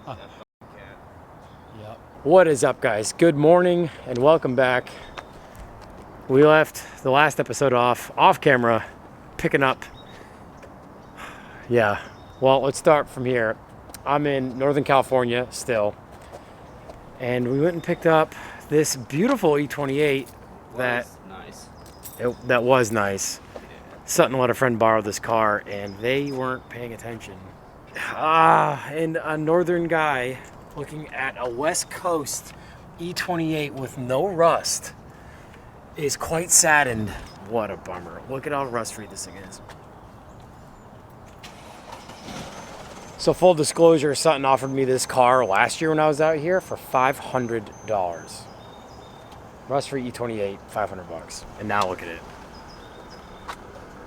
Yep. What is up, guys? Good morning and welcome back. We left the last episode off camera, picking up. Yeah, well, let's start from here. I'm in Northern California still, and we went and picked up this beautiful E28 that was nice. Sutton let a friend borrow this car, and they weren't paying attention. And a northern guy looking at a West Coast E28 with no rust is quite saddened. What a bummer. Look at how rust-free this thing is. So full disclosure, Sutton offered me this car last year when I was out here for $500. Rust-free E28, 500 bucks. And now look at it.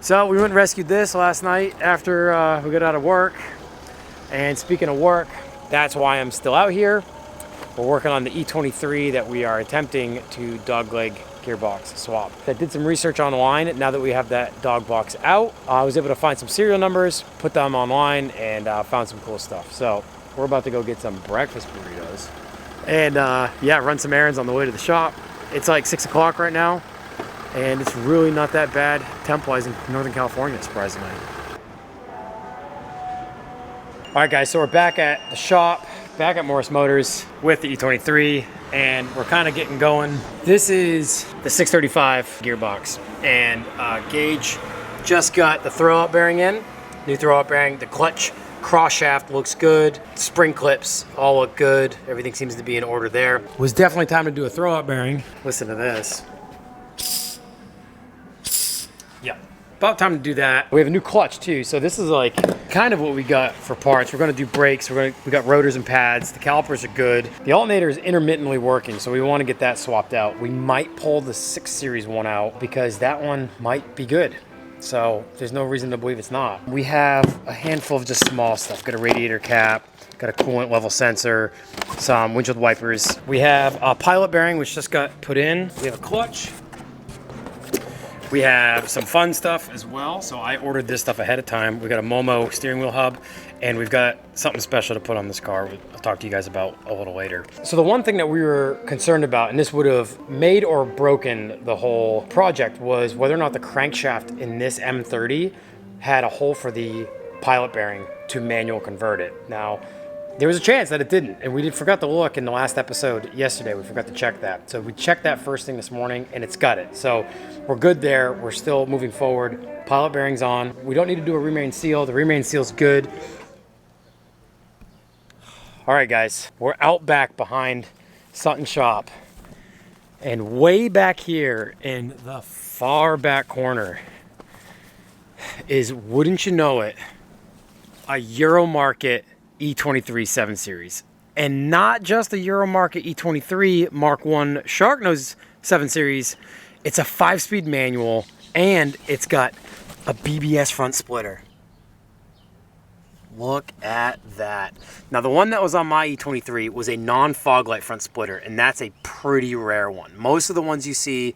So we went and rescued this last night after we got out of work. And speaking of work, that's why I'm still out here. We're working on the E23 that we are attempting to dogleg gearbox swap. I did some research online. Now that we have that dog box out, I was able to find some serial numbers, put them online, and found some cool stuff. So we're about to go get some breakfast burritos and yeah, run some errands on the way to the shop. It's like 6 o'clock right now, and it's really not that bad temp-wise in Northern California, surprisingly. All right, guys, so we're back at the shop, back at Morris Motors with the E23, and we're kind of getting going. This is the 635 gearbox, and Gage just got the throwout bearing in, new throwout bearing. The clutch cross shaft looks good. Spring clips all look good. Everything seems to be in order there. It was definitely time to do a throwout bearing. Listen to this. Yeah. About time to do that. We have a new clutch too, so this is like kind of what we got for parts. We're going to do brakes. We got rotors and pads. The calipers are good. The alternator is intermittently working, so we want to get that swapped out. We might pull the 6 Series one out because that one might be good. So there's no reason to believe it's not. We have a handful of just small stuff. Got a radiator cap, got a coolant level sensor, some windshield wipers. We have a pilot bearing which just got put in. We have a clutch. We have some fun stuff as well. So I ordered this stuff ahead of time. We got a Momo steering wheel hub, and we've got something special to put on this car. I'll talk to you guys about a little later. So the one thing that we were concerned about, and this would have made or broken the whole project, was whether or not the crankshaft in this M30 had a hole for the pilot bearing to manual convert it. Now, there was a chance that it didn't, and we forgot to look in the last episode yesterday. We forgot to check that. So we checked that first thing this morning, and it's got it. So we're good there. We're still moving forward. Pilot bearing's on. We don't need to do a remain seal. The remain seal's good. All right, guys. We're out back behind Sutton Shop, and way back here in the far back corner is, wouldn't you know it, a Euromarket E23 7 Series. And not just a Euromarket E23 Mark 1 Sharknose 7 Series. It's a 5-speed manual, and it's got a BBS front splitter. Look at that. Now, the one that was on my E23 was a non-fog light front splitter, and that's a pretty rare one. Most of the ones you see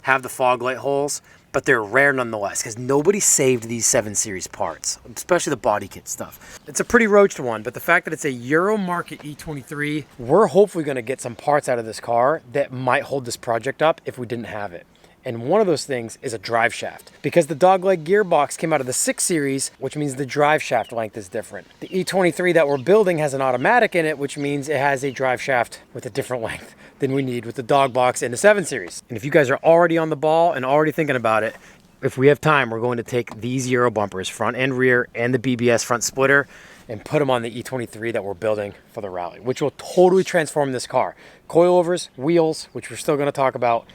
have the fog light holes, but they're rare nonetheless because nobody saved these 7 Series parts, especially the body kit stuff. It's a pretty roached one, but the fact that it's a Euromarket E23, we're hopefully going to get some parts out of this car that might hold this project up if we didn't have it. And one of those things is a drive shaft, because the dogleg gearbox came out of the 6 Series, which means the drive shaft length is different. The E23 that we're building has an automatic in it, which means it has a drive shaft with a different length than we need with the dog box and the 7 Series. And if you guys are already on the ball and already thinking about it, if we have time, we're going to take these Euro bumpers, front and rear, and the BBS front splitter, and put them on the E23 that we're building for the rally, which will totally transform this car. Coilovers, wheels, which we're still going to talk about,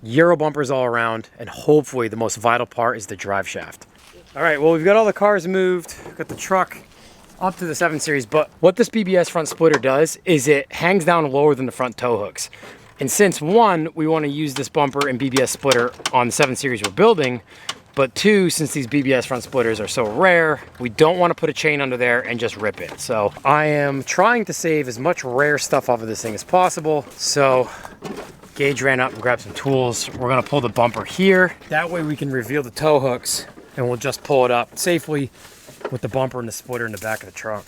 Euro bumpers all around, and hopefully the most vital part is the drive shaft. All right, well, we've got all the cars moved, got the truck up to the 7 Series, but what this BBS front splitter does is it hangs down lower than the front tow hooks. And since one, we want to use this bumper and BBS splitter on the 7 Series we're building, but two, since these BBS front splitters are so rare, we don't want to put a chain under there and just rip it. So I am trying to save as much rare stuff off of this thing as possible. So Gage ran up and grabbed some tools. We're gonna pull the bumper here. That way we can reveal the tow hooks, and we'll just pull it up safely with the bumper and the splitter in the back of the truck.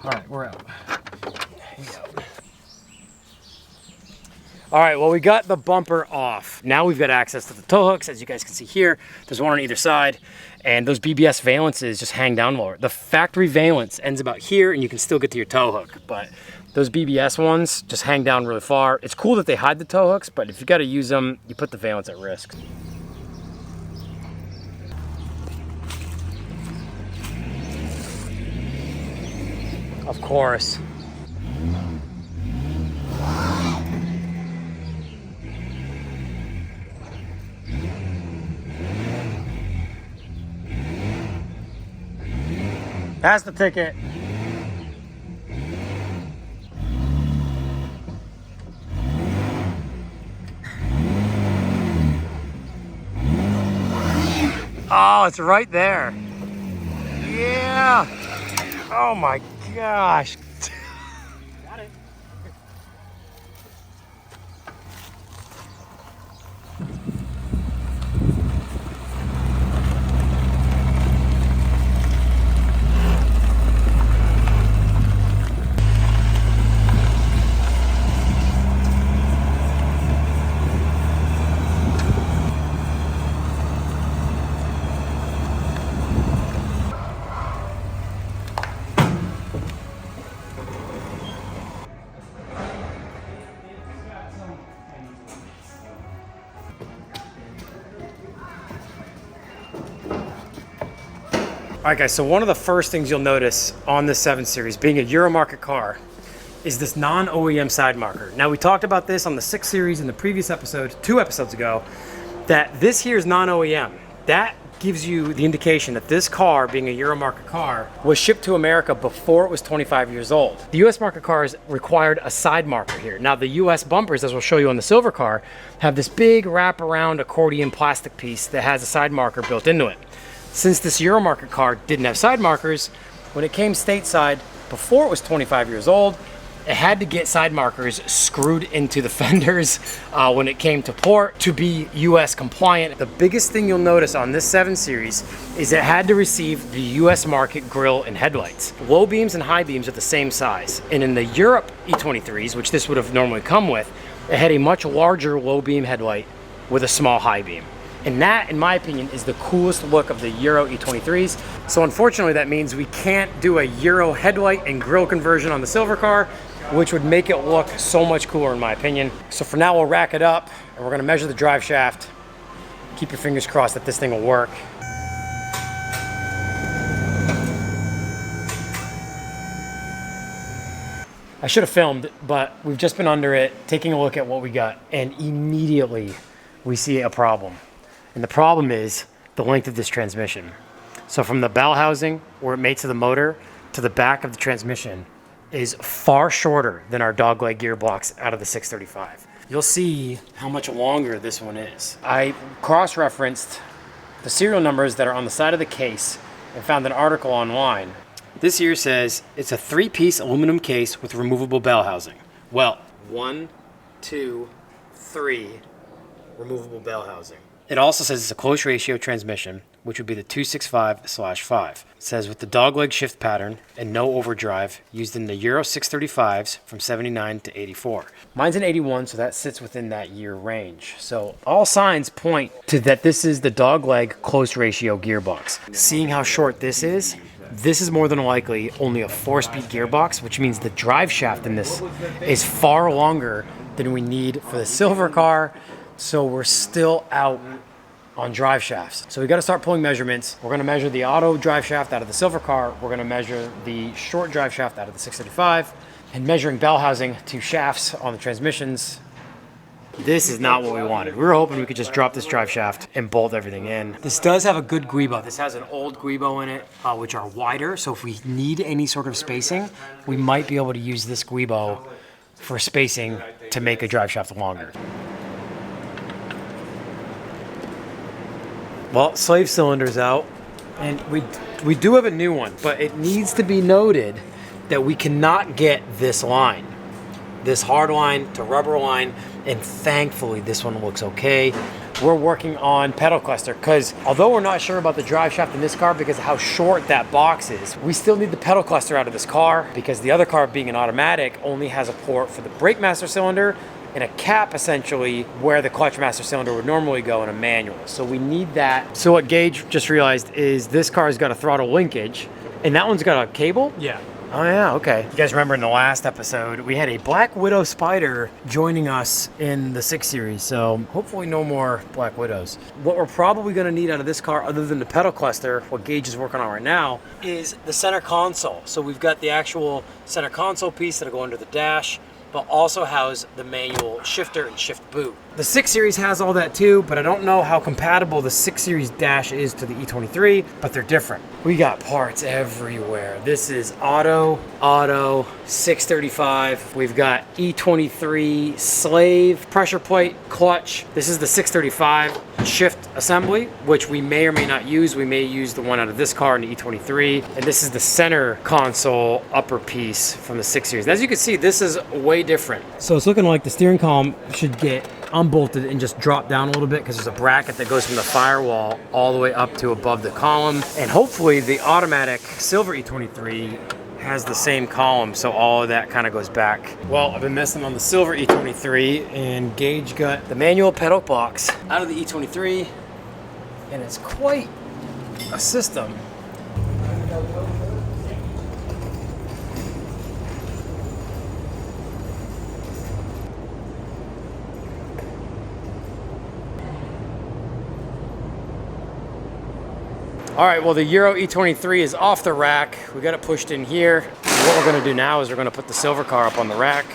All right, we're out. All right, well, we got the bumper off. Now we've got access to the tow hooks. As you guys can see here, there's one on either side, and those BBS valances just hang down lower. The factory valance ends about here, and you can still get to your tow hook, but those BBS ones just hang down really far. It's cool that they hide the tow hooks, but if you gotta use them, you put the valance at risk. Of course. That's the ticket. Oh, it's right there. Yeah. Oh my gosh. Got it. All right, guys, so one of the first things you'll notice on this 7 Series, being a Euro market car, is this non-OEM side marker. Now, we talked about this on the 6 Series in the previous episode, 2 episodes ago, that this here is non-OEM. That gives you the indication that this car, being a Euro market car, was shipped to America before it was 25 years old. The US market cars required a side marker here. Now, the US bumpers, as we'll show you on the silver car, have this big wraparound accordion plastic piece that has a side marker built into it. Since this Euro market car didn't have side markers, when it came stateside before it was 25 years old, it had to get side markers screwed into the fenders when it came to port to be US compliant. The biggest thing you'll notice on this 7 Series is it had to receive the US market grille and headlights. Low beams and high beams are the same size. And in the Europe E23s, which this would have normally come with, it had a much larger low beam headlight with a small high beam. And that, in my opinion, is the coolest look of the Euro E23s. So unfortunately, that means we can't do a Euro headlight and grille conversion on the silver car, which would make it look so much cooler in my opinion. So for now, we'll rack it up and we're gonna measure the drive shaft. Keep your fingers crossed that this thing will work. I should have filmed, but we've just been under it, taking a look at what we got, and immediately we see a problem. And the problem is the length of this transmission. So from the bell housing, where it mates to the motor, to the back of the transmission is far shorter than our dogleg gearbox out of the 635. You'll see how much longer this one is. I cross-referenced the serial numbers that are on the side of the case and found an article online. This here says it's a 3-piece aluminum case with removable bell housing. Well, 1, 2, 3 removable bell housing. It also says it's a close ratio transmission, which would be the 265/5. It says with the dogleg shift pattern and no overdrive used in the Euro 635s from 79 to 84. Mine's an 81, so that sits within that year range. So all signs point to that this is the dogleg close ratio gearbox. Seeing how short this is more than likely only a 4-speed gearbox, which means the drive shaft in this is far longer than we need for the silver car. So we're still out on drive shafts. So we got to start pulling measurements. We're going to measure the auto drive shaft out of the silver car. We're going to measure the short drive shaft out of the 635, and measuring bell housing to shafts on the transmissions. This is not what we wanted. We were hoping we could just drop this drive shaft and bolt everything in. This does have a good guibo. This has an old guibo in it, which are wider. So if we need any sort of spacing, we might be able to use this guibo for spacing to make a drive shaft longer. Well, slave cylinder's out, and we do have a new one, but it needs to be noted that we cannot get this line, this hard line to rubber line, and thankfully this one looks okay. we're working on pedal cluster, because although we're not sure about the drive shaft in this car because of how short that box is, we still need the pedal cluster out of this car because the other car, being an automatic, only has a port for the brake master cylinder and a cap essentially where the clutch master cylinder would normally go in a manual. So we need that. So what Gage just realized is this car's got a throttle linkage and that one's got a cable? Yeah. Oh yeah, okay. You guys remember in the last episode, we had a Black Widow Spider joining us in the 6 Series, so hopefully no more Black Widows. What we're probably gonna need out of this car, other than the pedal cluster, what Gage is working on right now, is the center console. So we've got the actual center console piece that'll go under the dash, but also house the manual shifter and shift boot. The 6 Series has all that too, but I don't know how compatible the 6 Series dash is to the E23, but they're different. We got parts everywhere. This is auto, 635. We've got E23 slave, pressure plate, clutch. This is the 635 shift assembly, which we may or may not use. We may use the one out of this car in the E23. And this is the center console upper piece from the 6 Series. And as you can see, this is way different. So it's looking like the steering column should get unbolted and just drop down a little bit because there's a bracket that goes from the firewall all the way up to above the column. And hopefully the automatic silver E23 has the same column, so all of that kind of goes back. Well, I've been messing on the silver E23 and Gage got the manual pedal box out of the E23 and it's quite a system. All right, well, the Euro E23 is off the rack. We got it pushed in here. What we're gonna do now is we're gonna put the silver car up on the rack.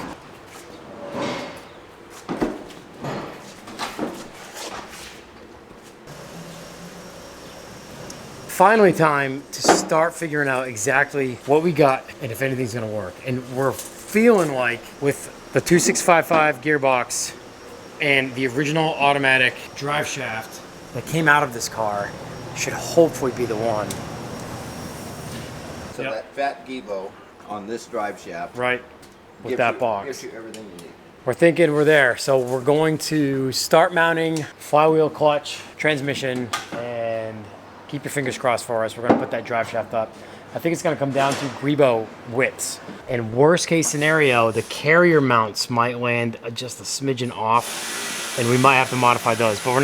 Finally time to start figuring out exactly what we got and if anything's gonna work. And we're feeling like with the 2655 gearbox and the original automatic drive shaft that came out of this car, should hopefully be the one. So that fat Gibo on this drive shaft, right, with that box, gives you everything you need. We're thinking we're there. So we're going to start mounting flywheel, clutch, transmission, and keep your fingers crossed for us. We're gonna put that drive shaft up. I think it's gonna come down to Grebo widths. And worst case scenario, the carrier mounts might land just a smidgen off, and we might have to modify those, but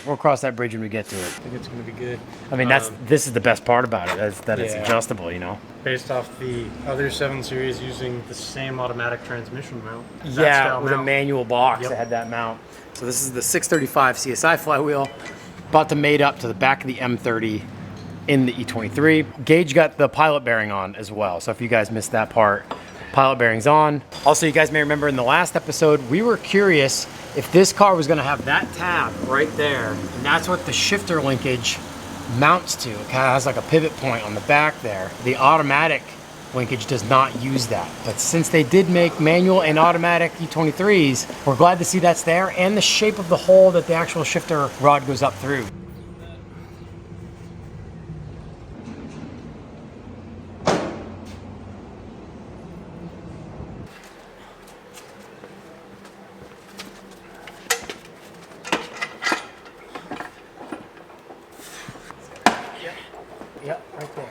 we'll cross that bridge when we get to it. I think it's going to be good. I mean, this is the best part about it, is that it's adjustable, you know? Based off the other 7 Series using the same automatic transmission mount. Yeah, with a manual box that had that mount. So this is the 635 CSI flywheel, about to mate up to the back of the M30 in the E23. Gage got the pilot bearing on as well, so if you guys missed that part, pilot bearing's on. Also, you guys may remember in the last episode, we were curious if this car was gonna have that tab right there, and that's what the shifter linkage mounts to. It kind of has like a pivot point on the back there. The automatic linkage does not use that. But since they did make manual and automatic E23s, we're glad to see that's there, and the shape of the hole that the actual shifter rod goes up through. Yep, right there.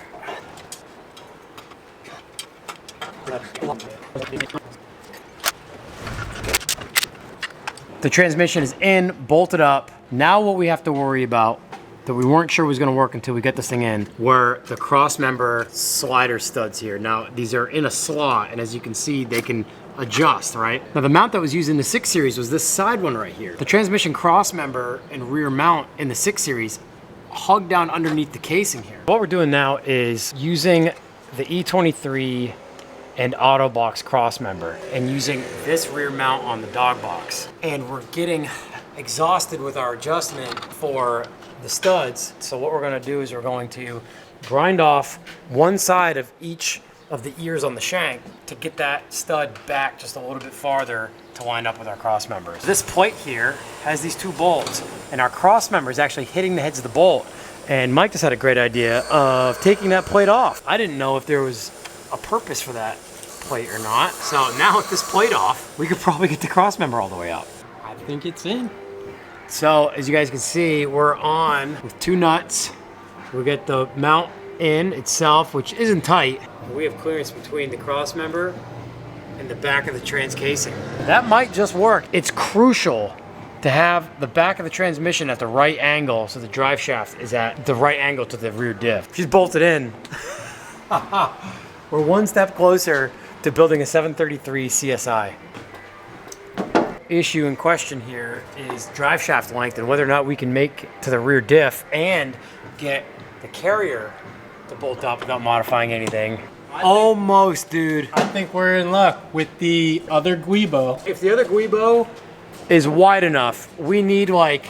The transmission is in, bolted up. Now what we have to worry about that we weren't sure was gonna work until we get this thing in were the cross member slider studs here. Now these are in a slot, and as you can see, they can adjust, right? Now the mount that was used in the 6 Series was this side one right here. The transmission cross member and rear mount in the 6 Series hug down underneath the casing here. What we're doing now is using the E23 and auto box cross member and using this rear mount on the dog box. And we're getting exhausted with our adjustment for the studs. So what we're gonna do is we're going to grind off one side of each of the ears on the shank to get that stud back just a little bit farther to line up with our cross members. This plate here has these two bolts, and our cross member is actually hitting the heads of the bolt. And Mike just had a great idea of taking that plate off. I didn't know if there was a purpose for that plate or not. So now with this plate off, we could probably get the cross member all the way up. I think it's in. So as you guys can see, we're on with 2 nuts. We get the mount in itself, which isn't tight. We have clearance between the cross member and the back of the trans casing. That might just work. It's crucial to have the back of the transmission at the right angle so the drive shaft is at the right angle to the rear diff. She's bolted in. We're one step closer to building a 733 CSI. Issue in question here is drive shaft length and whether or not we can make to the rear diff and get the carrier to bolt up without modifying anything. Almost, dude. I think we're in luck with the other Guibo. If the other Guibo is wide enough, we need like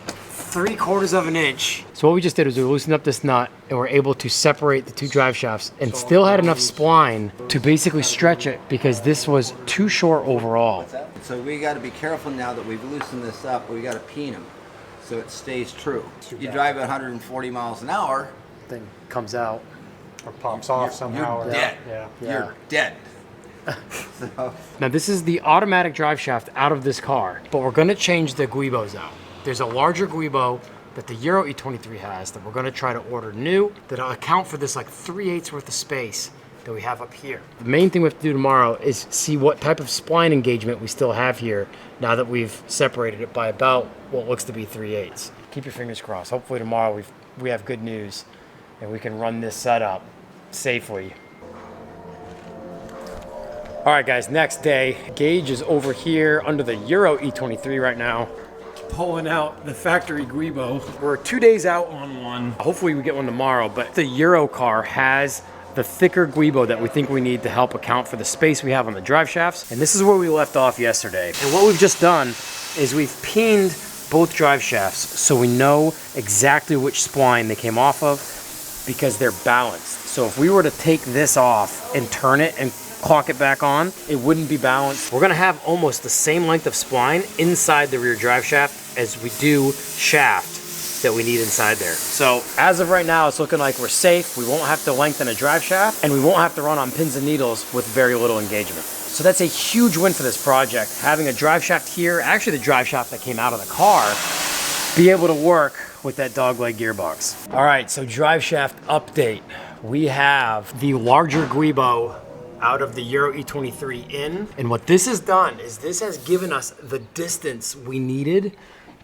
3/4 of an inch. So what we just did is we loosened up this nut and we're able to separate the 2 drive shafts and still had enough spline to basically stretch it because this was too short overall. So we got to be careful now that we've loosened this up. We got to peen them so it stays true. You drive at 140 miles an hour, Thing comes out. Or pops off somehow. you're dead. Yeah. You're dead. So, Now this is the automatic drive shaft out of this car, but we're gonna change the Guibos out. There's a larger Guibo that the Euro E23 has that we're gonna try to order new that'll account for this like 3/8 worth of space that we have up here. The main thing we have to do tomorrow is see what type of spline engagement we still have here now that we've separated it by about what looks to be 3/8. Keep your fingers crossed. Hopefully tomorrow we have good news and we can run this setup safely. All right, guys, next day. Gage is over here under the Euro E23 right now, pulling out the factory Guibo. We're 2 days out on one. Hopefully we get one tomorrow, but the Euro car has the thicker Guibo that we think we need to help account for the space we have on the drive shafts. And this is where we left off yesterday. And what we've just done is we've peened both drive shafts so we know exactly which spline they came off of because they're balanced. So if we were to take this off and turn it and clock it back on, it wouldn't be balanced. We're gonna have almost the same length of spline inside the rear drive shaft as we do shaft that we need inside there. So as of right now, it's looking like we're safe. We won't have to lengthen a drive shaft and we won't have to run on pins and needles with very little engagement. So that's a huge win for this project. Having a drive shaft here, actually the drive shaft that came out of the car, be able to work with that Dogleg gearbox. All right, so drive shaft update. We have the larger Guibo out of the Euro E23 in. And what this has done is this has given us the distance we needed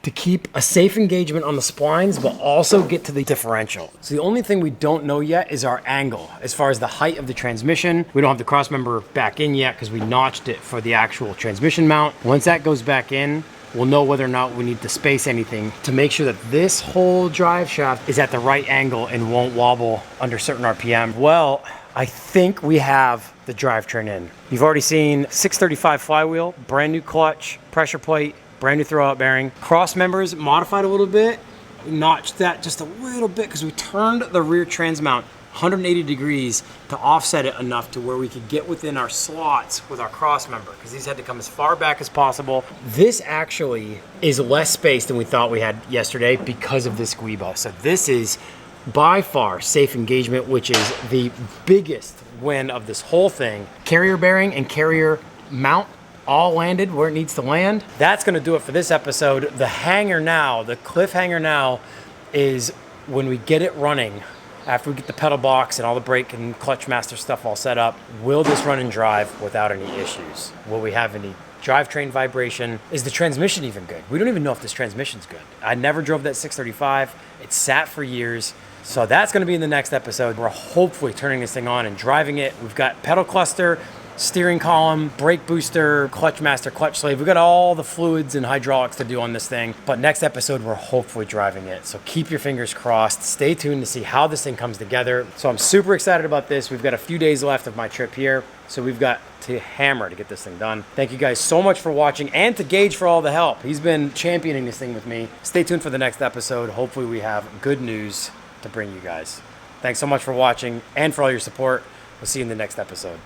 to keep a safe engagement on the splines, but also get to the differential. So the only thing we don't know yet is our angle. As far as the height of the transmission, we don't have the cross member back in yet because we notched it for the actual transmission mount. Once that goes back in, we'll know whether or not we need to space anything to make sure that this whole drive shaft is at the right angle and won't wobble under certain RPM. Well, I think we have the drivetrain in. You've already seen 635 flywheel, brand new clutch, pressure plate, brand new throwout bearing. Cross members modified a little bit. We notched that just a little bit because we turned the rear trans mount 180 degrees to offset it enough to where we could get within our slots with our cross member because these had to come as far back as possible. This actually is less space than we thought we had yesterday because of this Guibo. So this is by far safe engagement, which is the biggest win of this whole thing. Carrier bearing and carrier mount all landed where it needs to land. That's gonna do it for this episode. The hanger now, the cliffhanger now is when we get it running, after we get the pedal box and all the brake and clutch master stuff all set up, will this run and drive without any issues? Will we have any drivetrain vibration? Is the transmission even good? We don't even know if this transmission's good. I never drove that 635. It sat for years. So that's gonna be in the next episode. We're hopefully turning this thing on and driving it. We've got pedal cluster, steering column, brake booster, clutch master, clutch slave. We've got all the fluids and hydraulics to do on this thing. But next episode, we're hopefully driving it. So keep your fingers crossed. Stay tuned to see how this thing comes together. So I'm super excited about this. We've got a few days left of my trip here. So we've got to hammer to get this thing done. Thank you guys so much for watching and to Gage for all the help. He's been championing this thing with me. Stay tuned for the next episode. Hopefully we have good news to bring you guys. Thanks so much for watching and for all your support. We'll see you in the next episode.